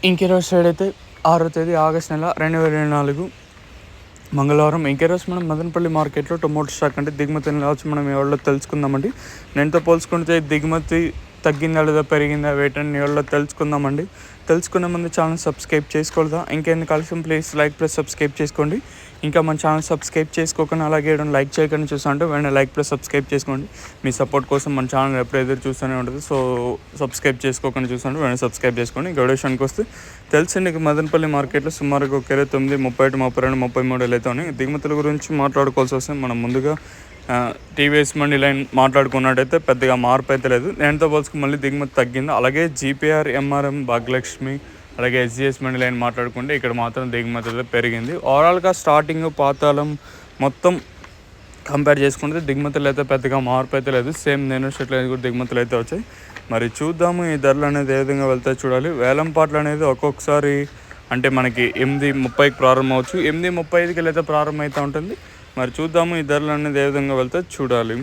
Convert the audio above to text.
ఇంకీరోజు side అయితే 6వ తేదీ ఆగస్టు నెల 2024 మంగళవారం. ఇంకీరోజు మనం మదనపల్లి మార్కెట్లో టొమాటో స్టాక్ అంటే దిగుమతి కావచ్చు మనం ఎవరిలో తెలుసుకుందామండి. నేనుతో పోల్చుకుంటే దిగుమతి తగ్గిందా లేదా పెరిగిందా వేటని ఎవరిలో తెలుసుకుందామండి. తెలుసుకునే ముందు ఛానల్ సబ్స్క్రైబ్ చేసుకోలేదా? ఇంకెందుకు కలిసి ప్లీజ్ లైక్ ప్లస్ సబ్స్క్రైబ్ చేసుకోండి. ఇంకా మన ఛానల్ సబ్స్క్రైబ్ చేసుకోకుండా అలాగే లైక్ చేయకుండా చూస్తుంటే వెంటనే లైక్ ప్లస్ సబ్స్క్రైబ్ చేసుకోండి. మీ సపోర్ట్ కోసం మన ఛానల్ ఎప్పుడు ఎదురు చూస్తూనే ఉంటుంది. సో సబ్స్క్రైబ్ చేసుకోకుండా చూస్తుంటే వెంటనే సబ్స్క్రైబ్ చేసుకోండి. ఇంకా విషయానికి వస్తే తెలిసింది మదనపల్లి మార్కెట్లో సుమారుగా ఒక 29, 31, 32, 33 అయితే ఉన్నాయి. దిగుమతుల గురించి మాట్లాడుకోవాల్సి వస్తే మనం ముందుగా టీవీఎస్ మండి లైన్ మాట్లాడుకున్నట్టయితే పెద్దగా మార్పు అయితే లేదు. నేనుతో పోల్చుకు మళ్ళీ దిగుమతి తగ్గింది. అలాగే జీపీఆర్, ఎంఆర్ఎం, భాగ్యలక్ష్మి అలాగే ఎస్జిఎస్ మండి లైన్ మాట్లాడుకుంటే ఇక్కడ మాత్రం దిగుమతి అయితే పెరిగింది. ఓవరాల్గా స్టార్టింగ్ పాతాళం మొత్తం కంపేర్ చేసుకుంటే దిగుమతులు అయితే పెద్దగా మార్పు అయితే లేదు. సేమ్ నేను షర్ట్లు అనేది కూడా దిగుమతులు అయితే వచ్చాయి. మరి చూద్దాము ఈ ధరలు అనేది ఏ విధంగా వెళ్తాయి చూడాలి. వేలం పాటలు అనేది ఒక్కొక్కసారి అంటే మనకి 8:30కి ప్రారంభం అవచ్చు, 8:35కి అయితే ప్రారంభం అయితే ఉంటుంది. మరి చూద్దాము ఈ ధరలు అనేది ఏ విధంగా వెళ్తాయి చూడాలి.